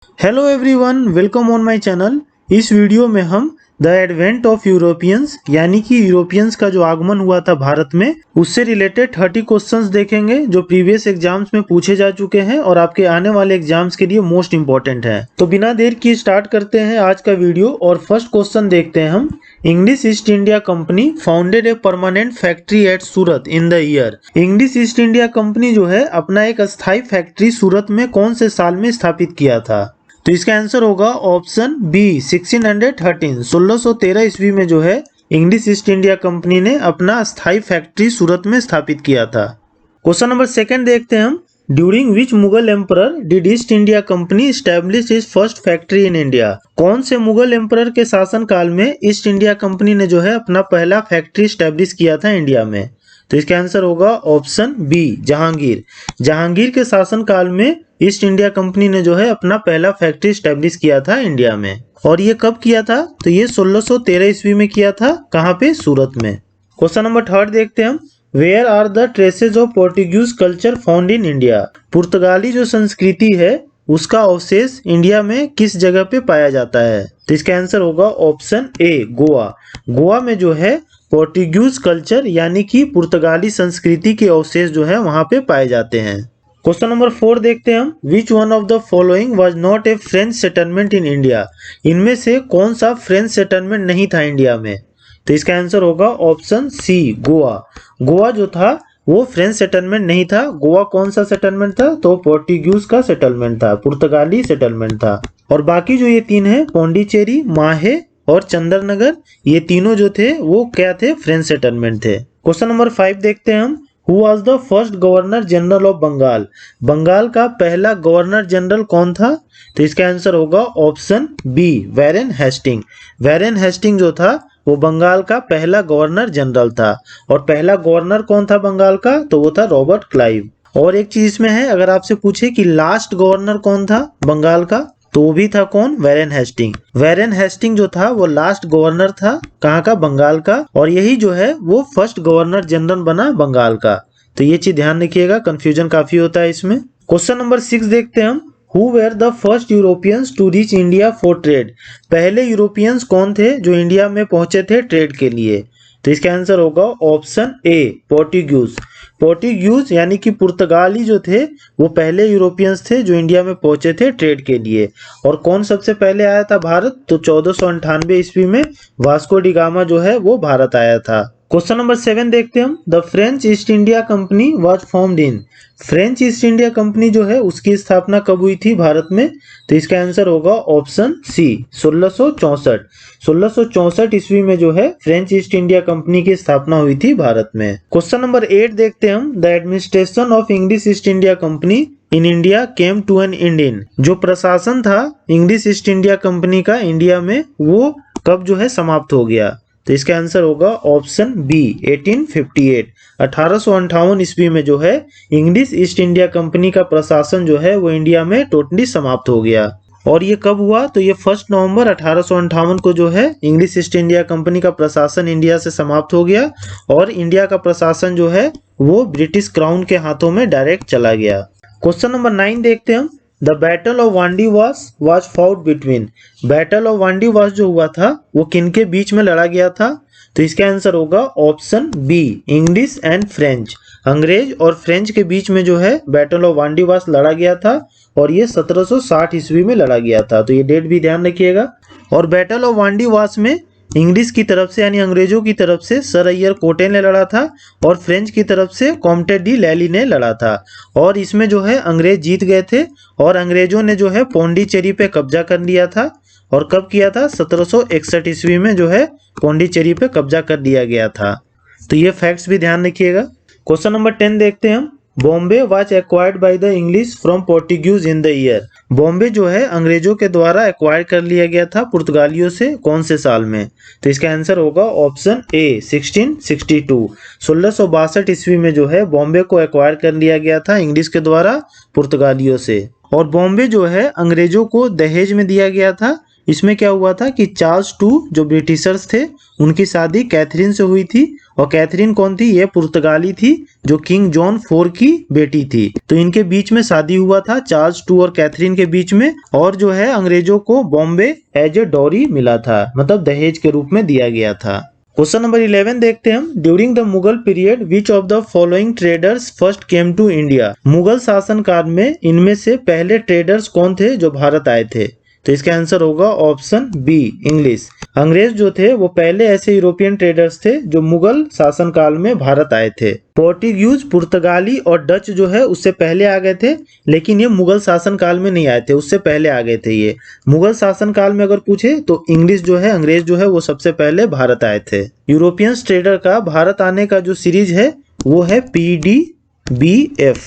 Hello everyone, welcome on my channel. इस video में हम द एडवेंट ऑफ यूरोपियंस यानी कि यूरोपियंस का जो आगमन हुआ था भारत में, उससे रिलेटेड 30 क्वेश्चंस देखेंगे जो प्रीवियस एग्जाम्स में पूछे जा चुके हैं और आपके आने वाले एग्जाम्स के लिए मोस्ट इंपॉर्टेंट है। तो बिना देर किए स्टार्ट करते हैं आज का वीडियो और फर्स्ट क्वेश्चन देखते हैं हम। English East India company founded a permanent factory eight Surat in the year. English East India company जो है अपना एक अस्थायी फैक्ट्री सूरत में कौन से साल में स्थापित किया था? तो इसका आंसर होगा ऑप्शन बी 1613 ईस्वी में जो है इंग्लिश ईस्ट इंडिया कंपनी ने अपना स्थायी फैक्ट्री सूरत में स्थापित किया था। क्वेश्चन नंबर सेकंड देखते हैं हम। During which Mughal emperor did east India company establish is first factory in India? कौन से मुगल एम्परर के शासन काल में ईस्ट इंडिया कंपनी ने जो है अपना पहला फैक्ट्री एस्टैब्लिश किया था इंडिया में? तो इसका आंसर होगा ऑप्शन बी जहांगीर। जहांगीर के शासन काल में ईस्ट इंडिया कंपनी ने जो है अपना पहला फैक्ट्री एस्टैब्लिश किया था इंडिया में। और ये कब किया था? तो ये 1613 ईस्वी में किया था। कहाँ पे? सूरत में। क्वेश्चन नंबर थर्ड देखते हैं हम। Where are the traces of Portuguese culture found in India? पुर्तगाली जो संस्कृति है उसका अवशेष इंडिया में किस जगह पे पाया जाता है? तो इसका आंसर होगा ऑप्शन ए गोवा। गोवा में जो है पोर्टुगीज कल्चर यानी कि पुर्तगाली संस्कृति के अवशेष जो है वहां पे पाए जाते हैं। क्वेश्चन नंबर 4 देखते हैं हम। Which one of the following was not a French settlement in India? इनमें से कौन सा फ्रेंच सेटलमेंट नहीं था इंडिया में? तो इसका आंसर होगा ऑप्शन सी गोवा। गोवा जो था वो फ्रेंच सेटलमेंट नहीं था। गोवा कौन सा सेटलमेंट था? तो पोर्टुगीज का सेटलमेंट था, पुर्तगाली सेटलमेंट था। और बाकी जो ये तीन है पौंडीचेरी, माहे और चंद्रनगर, ये तीनों जो थे वो क्या थे? फ्रेंच सेटलमेंट थे। क्वेश्चन नंबर 5 देखते हैं हम। Who was the first governor general of Bengal? Bengal का पहला गवर्नर जनरल कौन था? तो इसका आंसर होगा ऑप्शन बी वैरेन हेस्टिंग। वैरेन हेस्टिंग जो था वो बंगाल का पहला गवर्नर जनरल था। और पहला गवर्नर कौन था बंगाल का? तो वो था रॉबर्ट क्लाइव। और एक चीज में है, अगर आपसे पूछे कि लास्ट गवर्नर कौन था बंगाल का, तो वो भी था कौन? वैरेन हेस्टिंग। वैरेन हेस्टिंग जो था वो लास्ट गवर्नर था। कहाँ का? बंगाल का। और यही जो है वो फर्स्ट गवर्नर जनरल बना बंगाल का। तो ये चीज ध्यान रखिएगा, कंफ्यूजन काफी होता है इसमें। क्वेश्चन नंबर 6 देखते हैं हम। Who were the first Europeans to reach India for trade? पहले यूरोपियंस कौन थे जो इंडिया में पहुंचे थे ट्रेड के लिए? तो इसका आंसर होगा ऑप्शन ए पोर्टुगीज। पोर्टुगीज यानी कि पुर्तगाली जो थे वो पहले यूरोपियंस थे जो इंडिया में पहुंचे थे ट्रेड के लिए। और कौन सबसे पहले आया था भारत? तो 1498 ईस्वी में वास्को डी गामा जो है वो भारत आया था। क्वेश्चन नंबर 7 देखते हैं हम। The French east India Company was formed in? French east India company जो है उसकी स्थापना कब हुई थी भारत में? तो इसका आंसर होगा ऑप्शन सी 1664। 1664 ईस्वी में जो है फ्रेंच ईस्ट इंडिया कंपनी की स्थापना हुई थी भारत में। क्वेश्चन नंबर 8 देखते हैं हम। The administration of English East India Company in India came to an end in? जो प्रशासन था इंग्लिश ईस्ट इंडिया कंपनी का इंडिया में, वो कब जो है समाप्त हो गया? तो इसका आंसर होगा ऑप्शन बी 1858। 1858 ईस्वी में जो है इंग्लिश ईस्ट इंडिया कंपनी का प्रशासन जो है वो इंडिया में टोटली समाप्त हो गया। और ये कब हुआ? तो ये 1 नवंबर 1858 को जो है इंग्लिश ईस्ट इंडिया कंपनी का प्रशासन इंडिया से समाप्त हो गया और इंडिया का प्रशासन जो है वो ब्रिटिश क्राउन के हाथों में डायरेक्ट चला गया। क्वेश्चन नंबर 9 देखते हैं हम। The battle of Wandiwash was fought between? Battle of Wandiwash जो हुआ था वो किनके बीच में लड़ा गया था? तो इसका आंसर होगा option B English and French. अंग्रेज और फ्रेंच के बीच में जो है बैटल ऑफ वांडीवास लड़ा गया था और ये 1760 ईस्वी में लड़ा गया था। तो ये डेट भी ध्यान रखिएगा। और बैटल ऑफ वांडीवास में इंग्लिश की तरफ से यानी अंग्रेजों की तरफ से सर अय्यर कोटे ने लड़ा था और फ्रेंच की तरफ से कॉम्टे डी लैली ने लड़ा था। और इसमें जो है अंग्रेज जीत गए थे और अंग्रेजों ने जो है पौंडीचेरी पे कब्जा कर लिया था। और कब किया था? 1761 ईस्वी में जो है पौंडीचेरी पे कब्जा कर लिया गया था। तो ये फैक्ट्स भी ध्यान रखिएगा। क्वेश्चन नंबर 10 देखते हैं हम। Bombay was acquired by the English from Portuguese in the year? Bombay जो है अंग्रेजों के द्वारा एक्वायर कर लिया गया था पुर्तगालियों से कौन से साल में? तो इसका आंसर होगा ऑप्शन ए 1662। 1662 ईस्वी में जो है बॉम्बे को एक्वायर कर लिया गया था इंग्लिश के द्वारा पुर्तगालियों से। और बॉम्बे जो है अंग्रेजों को दहेज में दिया गया था। इसमें क्या हुआ था कि चार्ल्स II जो ब्रिटिशर्स थे उनकी शादी कैथरीन से हुई थी और कैथरीन कौन थी, ये पुर्तगाली थी जो किंग जॉन 4 की बेटी थी। तो इनके बीच में शादी हुआ था चार्ल्स 2 और कैथरीन के बीच में, और जो है अंग्रेजों को बॉम्बे एज ए डॉरी मिला था, मतलब दहेज के रूप में दिया गया था। क्वेश्चन नंबर 11 देखते हैं हम। During the Mughal period which of the following traders first came to India. Mughal शासन काल में इनमें से पहले ट्रेडर्स कौन थे जो भारत आए थे। तो इसका आंसर होगा ऑप्शन बी, इंग्लिश। अंग्रेज जो थे वो पहले ऐसे यूरोपियन ट्रेडर्स थे जो मुगल शासन काल में भारत आए थे। पोर्टुगीज, पुर्तगाली और डच जो है उससे पहले आ गए थे, लेकिन ये मुगल शासन काल में नहीं आए थे, उससे पहले आ गए थे। ये मुगल शासन काल में अगर पूछे तो इंग्लिश जो है, अंग्रेज जो है वो सबसे पहले भारत आए थे। यूरोपियन ट्रेडर का भारत आने का जो सीरीज है वो है PDBF,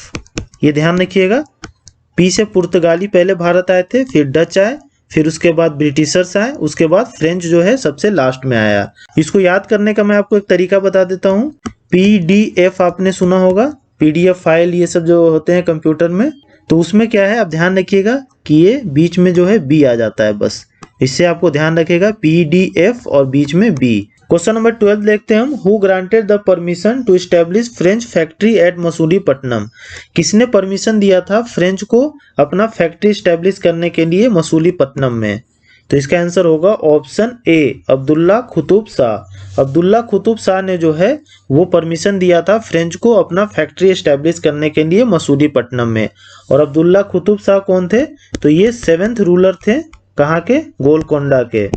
ये ध्यान रखिएगा। पी से पुर्तगाली पहले भारत आए थे, फिर डच आए, फिर उसके बाद ब्रिटिशर्स आए, उसके बाद फ्रेंच जो है सबसे लास्ट में आया। इसको याद करने का मैं आपको एक तरीका बता देता हूँ। PDF आपने सुना होगा, PDF फाइल, ये सब जो होते हैं कंप्यूटर में, तो उसमें क्या है आप ध्यान रखिएगा कि ये बीच में जो है B आ जाता है, बस इससे आपको ध्यान रखिएगा, PDF और बीच में B। क्वेश्चन नंबर 12 देखते हैं हम। Who granted the permission to establish French factory at Masulipatnam. किसने परमिशन दिया था फ्रेंच को अपना फैक्ट्री एस्टेब्लिश करने के लिए मसूलीपट्टनम में। तो इसका आंसर होगा ऑप्शन ए, अब्दुल्ला कुतुब शाह। अब्दुल्ला कुतुब शाह ने जो है वो परमिशन दिया था फ्रेंच को अपना फैक्ट्री एस्टेब्लिश करने के लिए मसूलीपट्टनम में। और अब्दुल्ला कुतुब शाह कौन थे, तो ये 7th रूलर थे, कहाँ के, गोलकोंडा के।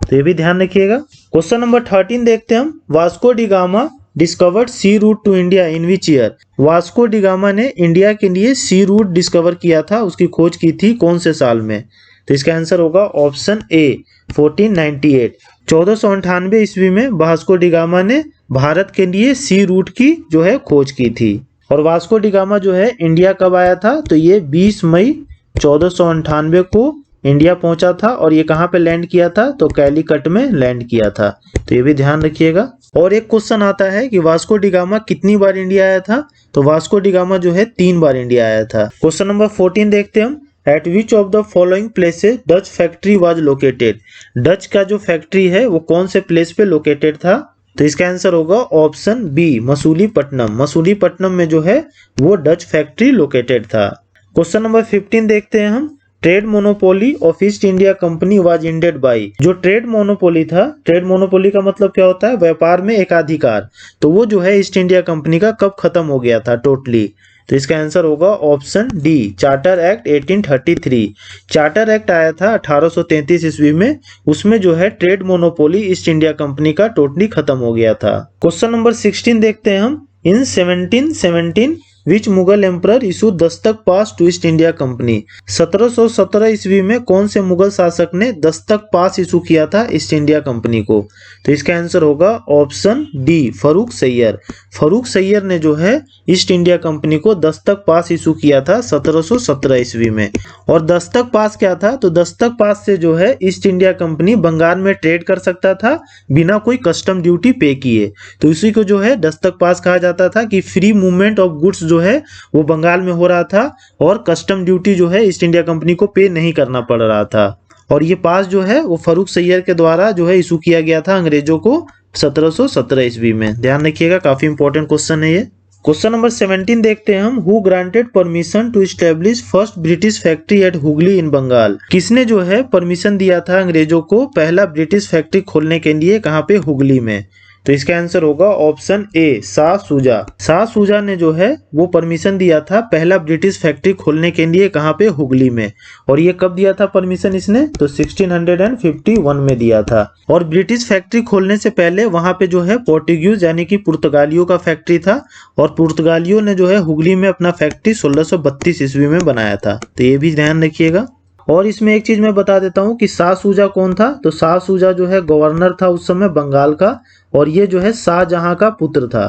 तो ये भी ध्यान रखिएगा। क्वेश्चन नंबर 13 देखते हैं हम। Vasco da Gama discovered sea route to India in which year. Vasco da Gama ने इंडिया के लिए सी रूट डिस्कवर किया था, उसकी खोज की थी कौन से साल में। तो इसका आंसर होगा ऑप्शन ए, 1498। 1498 ईस्वी में वास्को डी गामा ने भारत के लिए सी रूट की जो है खोज की थी। और वास्को डी गामा जो है इंडिया कब आया था, तो ये 20 मई 1498 को इंडिया पहुंचा था। और ये कहाँ पे लैंड किया था, तो कैलीकट में लैंड किया था। तो ये भी ध्यान रखिएगा। और एक क्वेश्चन आता है कि वास्को डी गामा कितनी बार इंडिया आया था, तो वास्को डी गामा जो है 3 बार इंडिया आया था। क्वेश्चन नंबर 14 देखते हैं हम। Eight which of the following places Dutch factory was located. Dutch का जो फैक्ट्री है वो कौन से प्लेस पे लोकेटेड था, तो इसका आंसर होगा ऑप्शन बी, मसूलीपट्टनम। मसूलीपट्टनम में जो है वो डच फैक्ट्री लोकेटेड था। क्वेश्चन नंबर 15 देखते हैं हम। Trade monopoly of East India Company was ended by. जो ट्रेड मोनोपोली था, ट्रेड मोनोपोली का मतलब क्या होता है, व्यापार में एकाधिकार, तो वो जो है ईस्ट इंडिया कंपनी का कब खत्म हो गया था टोटली। तो इसका आंसर होगा option D, charter act 1833। Charter act आया था 1833 ईस्वी में, उसमें जो है trade monopoly east India Company का टोटली खत्म हो गया था। क्वेश्चन नंबर 16 देखते हैं हम। इन 1717 विच Mughal emperor issue Dastak pass to East India company. 1717 ईस्वी में कौन से मुगल शासक ने दस्तक पास इशू किया था ईस्ट इंडिया कंपनी को। तो इसका आंसर होगा ऑप्शन डी, फर्रुख सैय्यर। फर्रुख सैय्यर ने जो है ईस्ट इंडिया कंपनी को दस्तक पास इशू किया था 1717 ईस्वी में। और दस्तक पास क्या था, तो दस्तक पास से जो है ईस्ट इंडिया कंपनी बंगाल में ट्रेड कर सकता था बिना कोई कस्टम ड्यूटी पे किए। तो इसी को जो है दस्तक पास कहा जाता था कि फ्री मूवमेंट ऑफ गुड्स जो है वो बंगाल में हो रहा था और कस्टम ड्यूटी जो है ईस्ट इंडिया कंपनी को पे नहीं करना पड़ रहा था। और ये पास जो है वो फर्रुख सैय्यर के द्वारा जो है इशू किया गया था अंग्रेजों को 1717 ईस्वी में। ध्यान रखिएगा, काफी इंपॉर्टेंट क्वेश्चन है ये। क्वेश्चन नंबर 17 देखते हैं हम। Who granted permission to establish first British factory at Hooghly in Bengal. किसने जो है परमिशन दिया था अंग्रेजों को पहला ब्रिटिश फैक्ट्री खोलने के लिए, कहाँ पे, हुगली में। तो इसका आंसर होगा ऑप्शन ए, शाह शुजा। शाह शुजा ने जो है वो परमिशन दिया था पहला ब्रिटिश फैक्ट्री खोलने के लिए, कहाँ पे, हुगली में। और ये कब दिया था परमिशन इसने, तो 1651 में दिया था। और ब्रिटिश फैक्ट्री खोलने से पहले वहां पे जो है पोर्टुगीज यानी कि पुर्तगालियों का फैक्ट्री था, और पुर्तगालियों ने जो है हुगली में अपना फैक्ट्री 1632 ईस्वी में बनाया था। तो ये भी ध्यान रखिएगा। और इसमें एक चीज मैं बता देता हूँ कि शाह शुजा कौन था, तो शाह शुजा जो है गवर्नर था उस समय बंगाल का, और ये जो है शाहजहां का पुत्र था।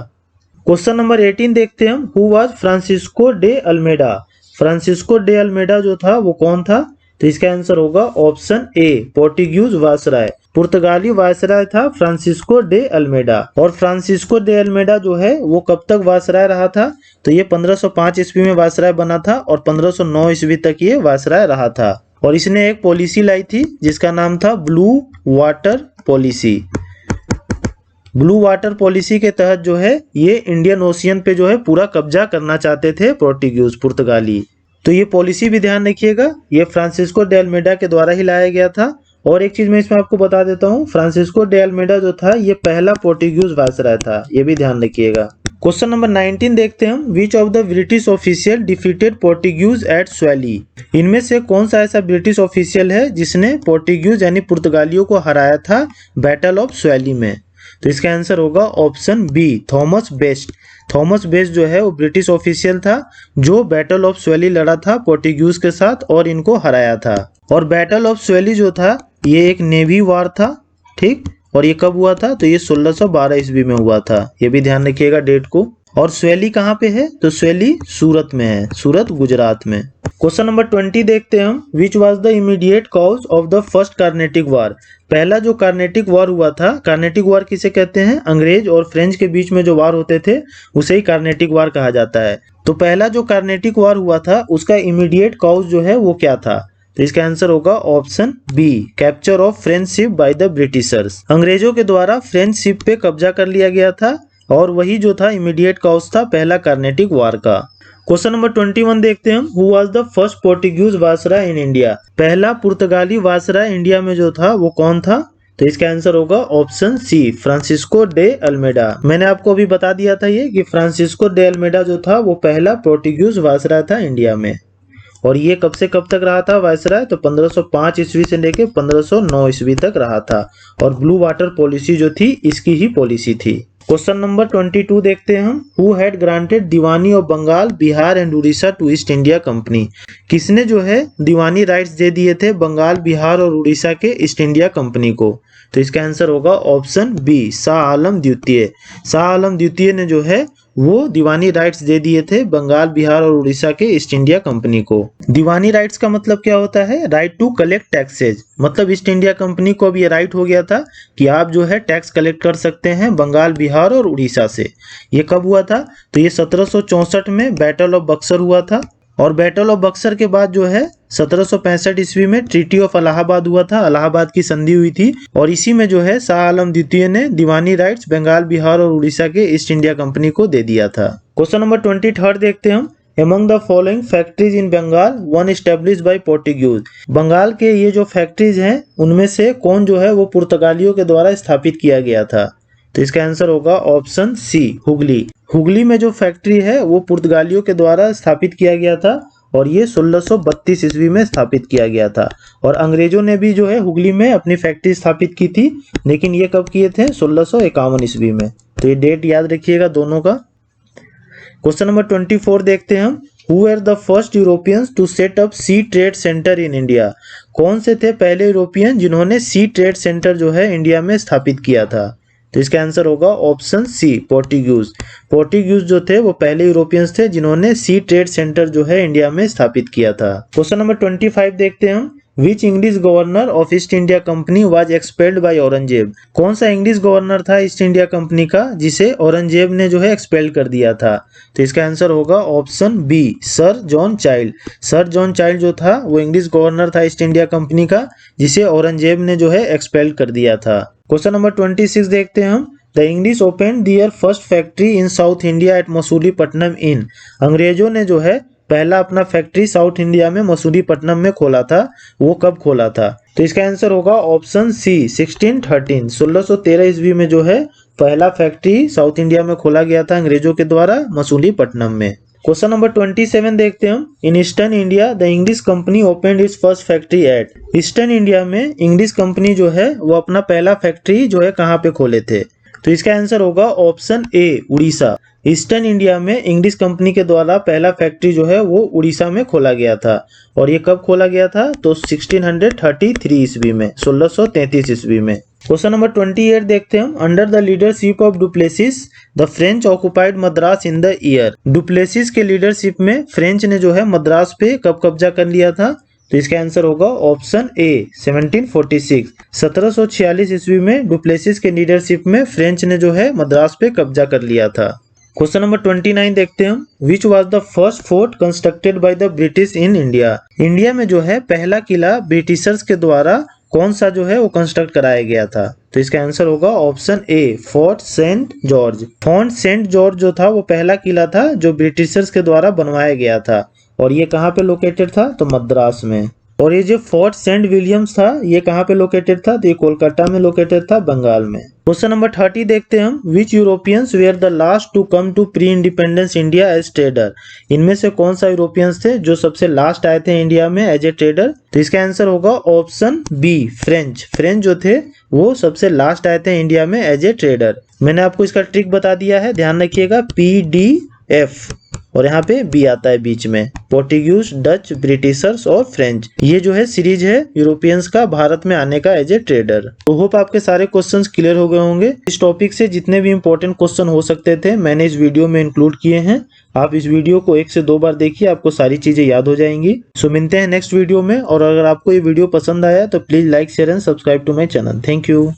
क्वेश्चन नंबर 18 देखते हैं हम। Who was Francisco de Almeida. Francisco de Almeida जो था वो कौन था, तो इसका आंसर होगा ऑप्शन ए, पोर्टुगीज वायसराय। पुर्तगाली वायसराय था फ्रांसिस्को डे अल्मेडा। और फ्रांसिस्को डे अल्मेडा जो है वो कब तक वायसराय रहा था, तो ये 1505 ईस्वी में वायसराय बना था और 1509 ईस्वी तक ये वायसराय रहा था। और इसने एक पॉलिसी लाई थी जिसका नाम था blue water policy. Blue water policy के तहत जो है ये इंडियन ओशियन पे जो है पूरा कब्जा करना चाहते थे पुर्तगाली। तो ये पॉलिसी भी ध्यान रखिएगा, ये फ्रांसिस्को डे अल्मेडा के द्वारा ही लाया गया था। और एक चीज मैं इसमें आपको बता देता हूँ, फ्रांसिस्को डे अल्मेडा जो था ये पहला पोर्टुगीज वायसराय था, ये भी ध्यान रखिएगा। क्वेश्चन नंबर 19 देखते हैं हम, which of the British official defeated Portuguese at Swally. इनमें से कौन सा ऐसा ब्रिटिश ऑफिशियल है जिसने पोर्टुगीज यानी पुर्तगालियों को हराया था बैटल ऑफ स्वैली में। तो इसका आंसर होगा option B, Thomas Best. Thomas Best जो है वो ब्रिटिश ऑफिशियल था जो बैटल ऑफ स्वैली लड़ा था पोर्टुगीज के साथ और इनको हराया था। और बैटल ऑफ स्वैली जो था ये एक नेवी वार था, ठीक। और ये कब हुआ था, तो ये 1612 ईस्वी में हुआ था, ये भी ध्यान रखिएगा डेट को। और स्वैली कहाँ पे है, तो स्वैली सूरत में है, सूरत गुजरात में। क्वेश्चन नंबर 20 देखते हैं हम, which was the immediate cause of the first Carnatic war. पहला जो कार्नेटिक वार हुआ था, कार्नेटिक वार किसे कहते हैं, अंग्रेज और फ्रेंच के बीच में जो वार होते थे उसे ही कार्नेटिक वार कहा जाता है। तो पहला जो कार्नेटिक वार हुआ था उसका इमीडिएट कॉज जो है वो क्या था, तो इसका आंसर होगा option B, capture of French ship by the Britishers. अंग्रेजों के द्वारा फ्रेंच शिप पे कब्जा कर लिया गया था और वही जो था इमीडिएट कॉज था पहला कार्नेटिक वार का। क्वेश्चन नंबर 21 देखते हैं हम, who was the first Portuguese viceroy in India. पहला पुर्तगाली वायसराय इंडिया में जो था वो कौन था, तो इसका आंसर होगा option C, Francisco de Almeida. मैंने आपको अभी बता दिया था ये कि फ्रांसिस्को डे अल्मेडा जो था वो पहला पोर्टुगीज वायसराय था इंडिया में। और ये कब से कब तक रहा था वायसराय, तो 1505 ईस्वी से लेके 1509 ईस्वी तक रहा था। और ब्लू वाटर पॉलिसी जो थी इसकी ही पॉलिसी थी। क्वेश्चन नंबर 22 देखते हैं हम, who had granted diwani of Bengal, Bihar and Orissa to East India Company. किसने जो है दीवानी राइट्स दे दिए थे बंगाल, बिहार और उड़ीसा के ईस्ट इंडिया कंपनी को, तो इसका आंसर होगा ऑप्शन बी, शाह आलम द्वितीय। शाह आलम द्वितीय ने जो है वो दीवानी राइट्स दे दिए थे बंगाल, बिहार और उड़ीसा के ईस्ट इंडिया कंपनी को। दीवानी राइट्स का मतलब क्या होता है, राइट टू कलेक्ट टैक्सेज। मतलब ईस्ट इंडिया कंपनी को अब ये राइट हो गया था कि आप जो है टैक्स कलेक्ट कर सकते हैं बंगाल, बिहार और उड़ीसा से। ये कब हुआ था, तो ये 1764 में बैटल ऑफ बक्सर हुआ था। और बैटल ऑफ बक्सर के बाद जो है 1765 ईस्वी में ट्रीटी ऑफ इलाहाबाद हुआ था, इलाहाबाद की संधि हुई थी। और इसी में जो है शाह आलम द्वितीय ने दीवानी राइट्स बंगाल, बिहार और उड़ीसा के ईस्ट इंडिया कंपनी को दे दिया था। क्वेश्चन नंबर 23 देखते हैं हम, Among the following factories in Bengal, one established by Portuguese। Bengal के ये जो फैक्ट्रीज हैं उनमें से कौन जो है वो पुर्तगालियों के द्वारा स्थापित किया गया था, तो इसका आंसर होगा ऑप्शन सी, हुगली। हुगली में जो फैक्ट्री है वो पुर्तगालियों के द्वारा स्थापित किया गया था और ये 1632 ईस्वी में स्थापित किया गया था। और अंग्रेजों ने भी जो है हुगली में अपनी फैक्ट्री स्थापित की थी, लेकिन ये कब किए थे, 1651 ईस्वी में। तो ये डेट याद रखिएगा दोनों का। क्वेश्चन नंबर 24 देखते हैं हम, who were the first Europeans to set up sea trade centre in India. कौन से थे पहले यूरोपियन जिन्होंने सी ट्रेड सेंटर जो है इंडिया में स्थापित किया था, तो इसका आंसर होगा ऑप्शन सी, पोर्टुगीज। पोर्टुगीज जो थे वो पहले यूरोपियंस थे जिन्होंने सी ट्रेड सेंटर जो है इंडिया में स्थापित किया था। क्वेश्चन नंबर 25 देखते हैं हम, which English governor of East India Company was expelled by Aurangzeb. कौन सा इंग्लिश गवर्नर था ईस्ट इंडिया कंपनी का जिसे औरंगजेब ने जो है एक्सपेल कर दिया था, तो इसका आंसर होगा option B, sir John Child. Sir John Child जो था वो इंग्लिश गवर्नर था ईस्ट इंडिया कंपनी का जिसे औरंगजेब ने जो है एक्सपेल कर दिया था। क्वेश्चन नंबर 26 देखते हैं हम, the English open their first factory in South India at Masulipatnam in. अंग्रेजों ने जो है पहला अपना फैक्ट्री साउथ इंडिया में मसूलीपट्टनम में खोला था, वो कब खोला था, तो इसका आंसर होगा ऑप्शन सी, 1613। 1613 ईस्वी में जो है पहला फैक्ट्री साउथ इंडिया में खोला गया था अंग्रेजों के द्वारा मसूलीपट्टनम में। क्वेश्चन नंबर 27 देखते हैं हम, in eastern India the English company opened it's first factory eight. Eastern India में इंग्लिश कंपनी जो है वो अपना पहला फैक्ट्री जो है कहाँ पे खोले थे, तो इसका आंसर होगा ऑप्शन ए, उड़ीसा। ईस्टर्न इंडिया में इंग्लिश कंपनी के द्वारा पहला फैक्ट्री जो है वो उड़ीसा में खोला गया था। और ये कब खोला गया था, तो 1633 ईस्वी में, 1633 ईस्वी में। क्वेश्चन नंबर 28 देखते हैं हम, under the leadership of du Plessis the French occupied Madras in the year. Du Plessis के लीडरशिप में फ्रेंच ने जो है मद्रास पे कब कब्जा कर लिया था, तो इसका आंसर होगा ऑप्शन ए, 1746। 1746 ईस्वी में डुप्लेसिस के लीडरशिप में फ्रेंच ने जो है मद्रास पे कब्जा कर लिया था। क्वेश्चन नंबर 29 देखते हैं हम, which was the first fort constructed by the British in India. India में जो है पहला किला ब्रिटिशर्स के द्वारा कौन सा जो है वो कंस्ट्रक्ट कराया गया था? तो इसका आंसर होगा option A, Fort Saint George. Fort Saint George जो था वो पहला किला था जो ब्रिटिशर्स के द्वारा बनवाया गया था, और ये कहाँ पे लोकेटेड था? तो मद्रास में। और ये जो फोर्ट सेंट विलियम्स था ये कहाँ पे लोकेटेड था? तो ये कोलकाता में लोकेटेड था, बंगाल में। क्वेश्चन नंबर 30 देखते हैं हम। Which Europeans were the last to come to pre independence India as trader? इनमें से कौन सा यूरोपियंस थे जो सबसे लास्ट आए थे इंडिया में एज ए ट्रेडर? तो इसका आंसर होगा ऑप्शन बी, फ्रेंच। फ्रेंच जो थे वो सबसे लास्ट आए थे इंडिया में एज ए ट्रेडर। मैंने आपको इसका ट्रिक बता दिया है, ध्यान रखिएगा, PDF और यहाँ पे बी आता है बीच में। पोर्टुगीज, डच, ब्रिटिशर्स और फ्रेंच, ये जो है सीरीज है यूरोपियंस का भारत में आने का एज ए ट्रेडर। तो होप आपके सारे क्वेश्चंस क्लियर हो गए होंगे। इस टॉपिक से जितने भी इंपॉर्टेंट क्वेश्चन हो सकते थे मैंने इस वीडियो में इंक्लूड किए हैं। आप इस वीडियो को 1 से 2 बार देखिए, आपको सारी चीजें याद हो जाएंगी। सो मिलते हैं नेक्स्ट वीडियो में, और अगर आपको ये वीडियो पसंद आया तो please like, share and subscribe to my channel. Thank you.